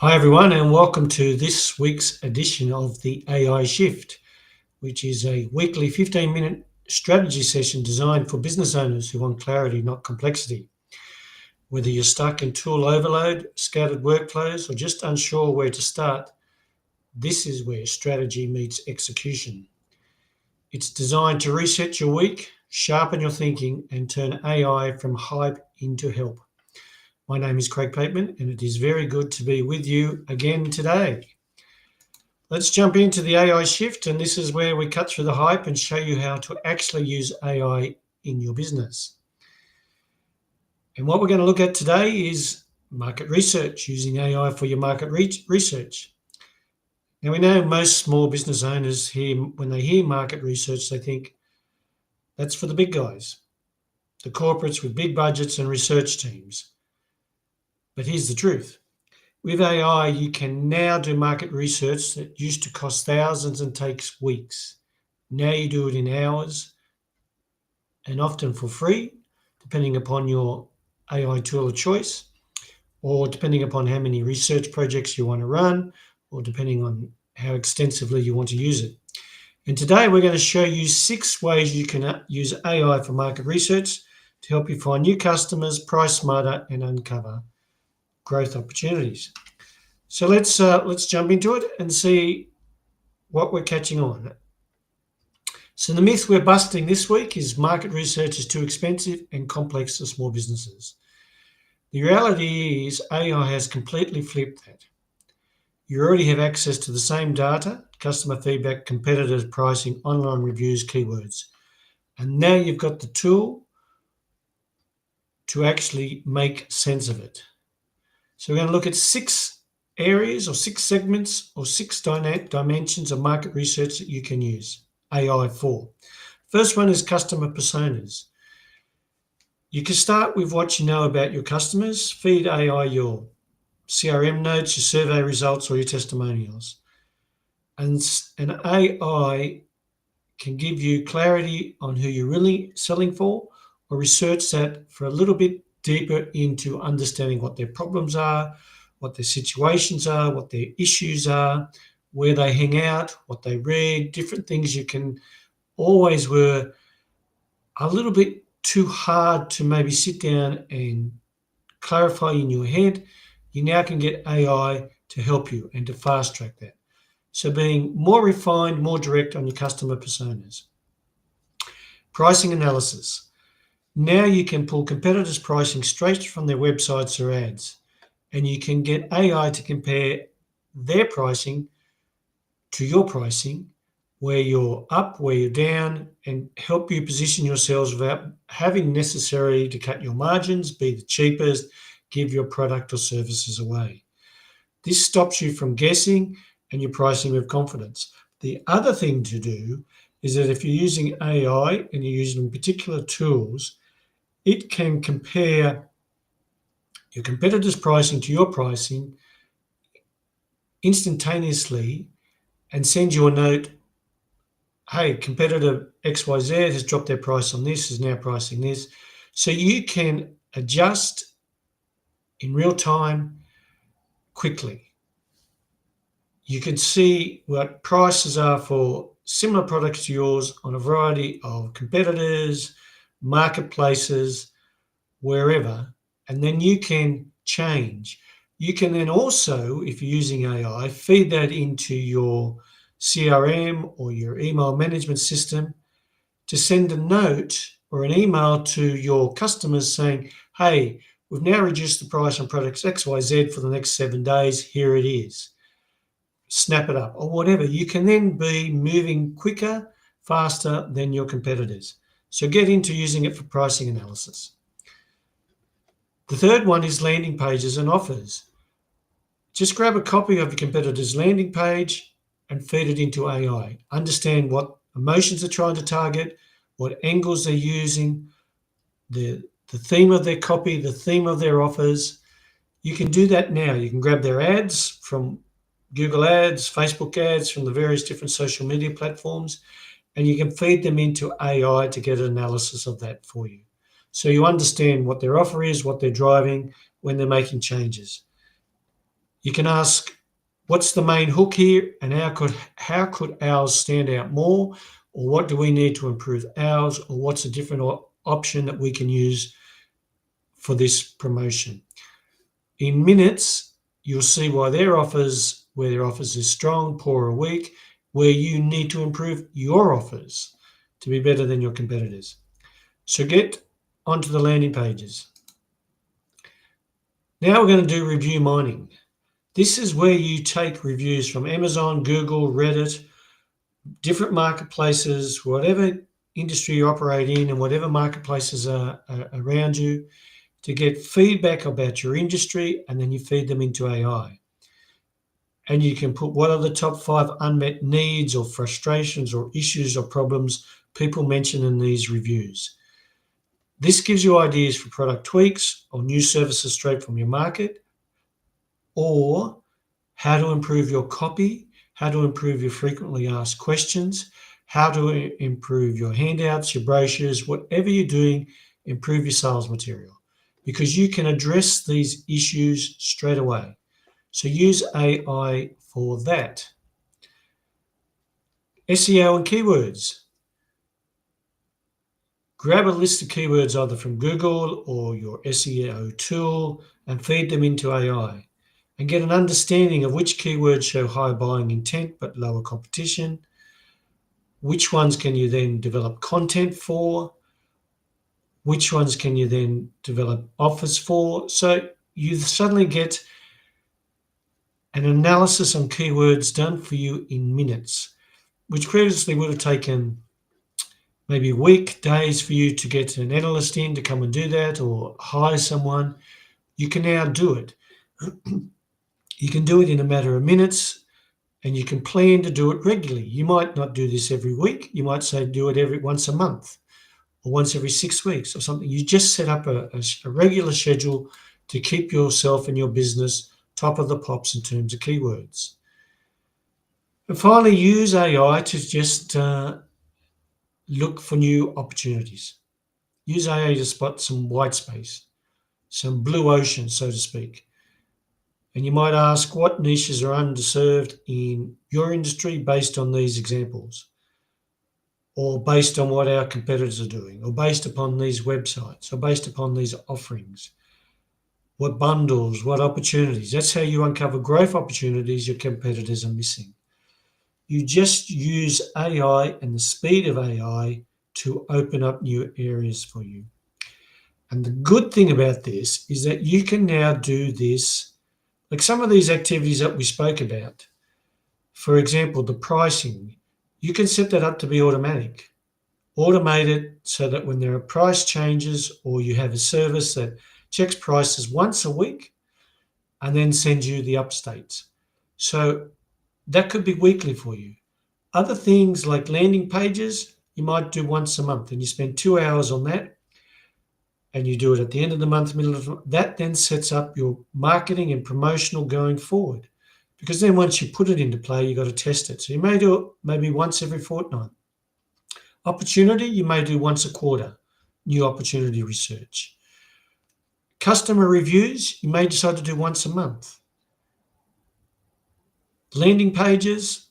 Hi, everyone, and welcome to this week's edition of the AI Shift, which is a weekly 15-minute strategy session designed for business owners who want clarity, not complexity. Whether you're stuck in tool overload, scattered workflows, or just unsure where to start, this is where strategy meets execution. It's designed to reset your week, sharpen your thinking, and turn AI from hype into help. My name is Craig Pateman, and it is very good to be with you again today. Let's jump into the AI shift, and this is where we cut through the hype and show you how to actually use AI in your business. And what we're going to look at today is market research, using AI for your market research. Now, we know most small business owners when they hear market research, they think that's for the big guys, the corporates with big budgets and research teams. But here's the truth. With AI, you can now do market research that used to cost thousands and takes weeks. Now you do it in hours and often for free, depending upon your AI tool of choice, or depending upon how many research projects you want to run, or depending on how extensively you want to use it. And today we're going to show you 6 ways you can use AI for market research to help you find new customers, price smarter, and uncover growth opportunities. So let's jump into it and see what we're catching on. So the myth we're busting this week is market research is too expensive and complex for small businesses. The reality is AI has completely flipped that. You already have access to the same data, customer feedback, competitors' pricing, online reviews, keywords. And now you've got the tool to actually make sense of it. So we're going to look at 6 areas or 6 segments or 6 dimensions of market research that you can use AI for. First one is customer personas. You can start with what you know about your customers, feed AI your CRM notes, your survey results, or your testimonials. And AI can give you clarity on who you're really selling for, or research that for a little bit deeper into understanding what their problems are, what their situations are, what their issues are, where they hang out, what they read, different things you can always were a little bit too hard to maybe sit down and clarify in your head. You now can get AI to help you and to fast track that. So being more refined, more direct on your customer personas. Pricing analysis. Now you can pull competitors' pricing straight from their websites or ads, and you can get AI to compare their pricing to your pricing, where you're up, where you're down, and help you position yourselves without having necessary to cut your margins, be the cheapest, give your product or services away. This stops you from guessing and you're pricing with confidence. The other thing to do is that if you're using AI and you're using particular tools, it can compare your competitor's pricing to your pricing instantaneously and send you a note, hey, competitor XYZ has dropped their price on this, is now pricing this. So you can adjust in real time quickly. You can see what prices are for similar products to yours on a variety of competitors, marketplaces, wherever, and then you can change. You can then also, if you're using AI, feed that into your CRM or your email management system to send a note or an email to your customers saying, hey, we've now reduced the price on products XYZ for the next 7 days. Here it is. Snap it up or whatever. You can then be moving quicker, faster than your competitors. So get into using it for pricing analysis. The third one is landing pages and offers. Just grab a copy of your competitor's landing page and feed it into AI. Understand what emotions they're trying to target, what angles they're using, the theme of their copy, the theme of their offers. You can do that now. You can grab their ads from Google Ads, Facebook ads, from the various different social media platforms, and you can feed them into AI to get an analysis of that for you. So you understand what their offer is, what they're driving when they're making changes. You can ask, what's the main hook here, and how could ours stand out more, or what do we need to improve ours, or what's a different option that we can use for this promotion. In minutes, you'll see why where their offers is strong, poor, or weak, where you need to improve your offers to be better than your competitors. So get onto the landing pages. Now we're going to do review mining. This is where you take reviews from Amazon, Google, Reddit, different marketplaces, whatever industry you operate in and whatever marketplaces are around you, to get feedback about your industry, and then you feed them into AI. And you can put what are the top 5 unmet needs or frustrations or issues or problems people mention in these reviews. This gives you ideas for product tweaks or new services straight from your market, or how to improve your copy, how to improve your frequently asked questions, how to improve your handouts, your brochures, whatever you're doing, improve your sales material, because you can address these issues straight away. So use AI for that. SEO and keywords. Grab a list of keywords either from Google or your SEO tool and feed them into AI, and get an understanding of which keywords show high buying intent but lower competition. Which ones can you then develop content for? Which ones can you then develop offers for? So you suddenly get an analysis on keywords done for you in minutes, which previously would have taken maybe a week, days for you to get an analyst in to come and do that or hire someone. You can now do it. You can do it in a matter of minutes, and you can plan to do it regularly. You might not do this every week. You might say do it once a month or once every 6 weeks or something. You just set up a regular schedule to keep yourself and your business top of the pops in terms of keywords. And finally, use AI to just look for new opportunities. Use AI to spot some white space, some blue ocean, so to speak. And you might ask, what niches are underserved in your industry based on these examples, or based on what our competitors are doing, or based upon these websites, or based upon these offerings? What bundles, what opportunities? That's how you uncover growth opportunities your competitors are missing. You just use AI and the speed of AI to open up new areas for you. And the good thing about this is that you can now do this, like some of these activities that we spoke about. For example, the pricing, you can set that up to be automatic. Automate it so that when there are price changes or you have a service that checks prices once a week and then sends you the updates. So that could be weekly for you. Other things like landing pages, you might do once a month, and you spend 2 hours on that, and you do it at the end of the month, middle of the month. That then sets up your marketing and promotional going forward, because then once you put it into play, you've got to test it. So you may do it maybe once every fortnight. Opportunity, you may do once a quarter, new opportunity research. Customer reviews, you may decide to do once a month. Landing pages,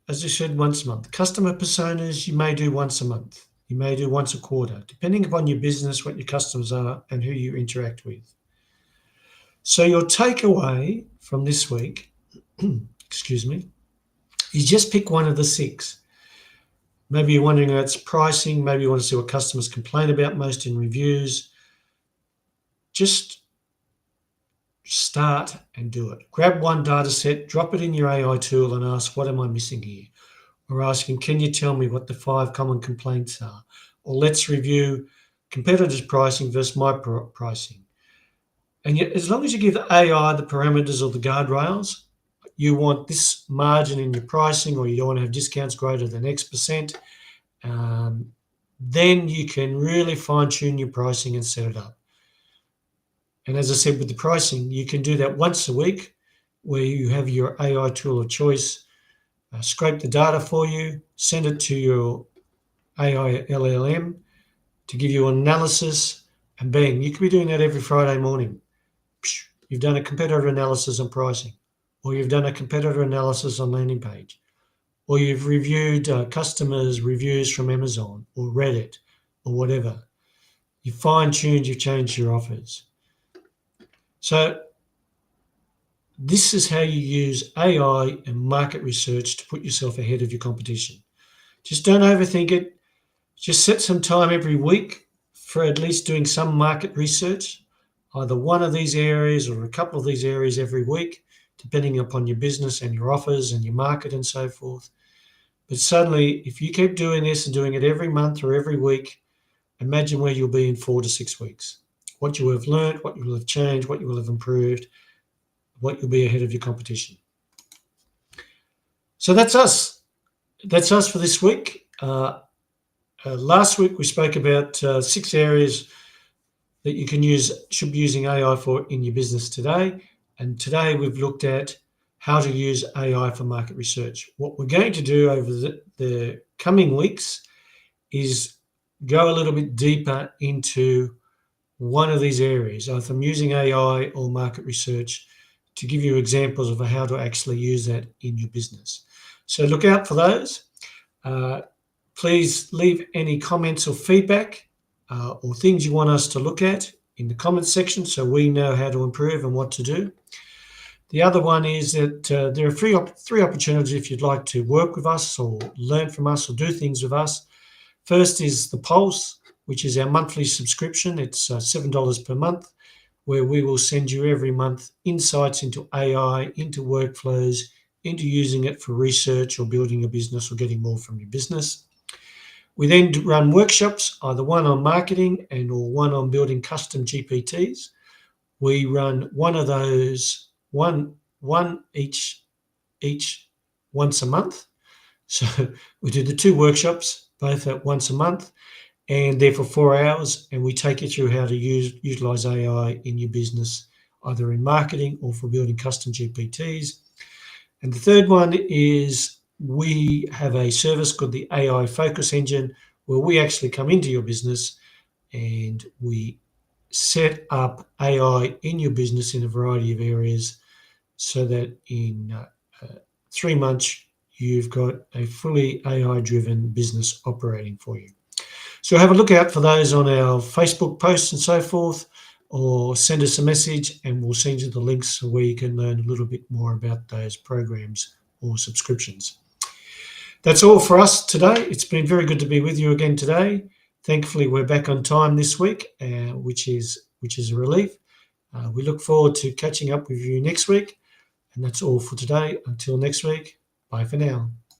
as I said, once a month. Customer personas, you may do once a month. You may do once a quarter, depending upon your business, what your customers are, and who you interact with. So your takeaway from this week, excuse me, is just pick one of the 6. Maybe you're wondering about its pricing. Maybe you want to see what customers complain about most in reviews. Just start and do it. Grab one data set, drop it in your AI tool and ask, what am I missing here? Or asking, can you tell me what the 5 common complaints are? Or let's review competitors' pricing versus my pricing. And yet, as long as you give the AI the parameters or the guardrails, you want this margin in your pricing, or you don't want to have discounts greater than X percent, then you can really fine tune your pricing and set it up. And as I said, with the pricing, you can do that once a week, where you have your AI tool of choice scrape the data for you, send it to your AI LLM to give you an analysis, and bang, you could be doing that every Friday morning. you've done a competitor analysis on pricing, or you've done a competitor analysis on landing page, or you've reviewed customers' reviews from Amazon or Reddit or whatever. You fine-tuned, you've changed your offers. So this is how you use AI and market research to put yourself ahead of your competition. Just don't overthink it. Just set some time every week for at least doing some market research, either one of these areas or a couple of these areas every week, depending upon your business and your offers and your market and so forth. But suddenly, if you keep doing this and doing it every month or every week, imagine where you'll be in 4 to 6 weeks. What you will have learned, what you will have changed, what you will have improved, what you'll be ahead of your competition. So that's us. That's us for this week. Last week we spoke about 6 areas that you should be using AI for in your business today. And today we've looked at how to use AI for market research. What we're going to do over the coming weeks is go a little bit deeper into one of these areas. If I'm using AI or market research, to give you examples of how to actually use that in your business. So look out for those. Please leave any comments or feedback or things you want us to look at in the comments section so we know how to improve and what to do. The other one is that there are three opportunities if you'd like to work with us or learn from us or do things with us. First is the Pulse, which is our monthly subscription. It's $7 per month, where we will send you every month insights into AI, into workflows, into using it for research or building a business or getting more from your business. We then run workshops, either one on marketing or one on building custom GPTs. We run one of those, one each once a month. So we do the 2 workshops, both at once a month, and they're for 4 hours, and we take you through how to utilize AI in your business, either in marketing or for building custom GPTs. And the third one is we have a service called the AI Focus Engine, where we actually come into your business and we set up AI in your business in a variety of areas so that in 3 months, you've got a fully AI-driven business operating for you. So have a look out for those on our Facebook posts and so forth, or send us a message and we'll send you the links where you can learn a little bit more about those programs or subscriptions. That's all for us today. It's been very good to be with you again today. Thankfully, we're back on time this week, which is a relief. We look forward to catching up with you next week. And that's all for today. Until next week, bye for now.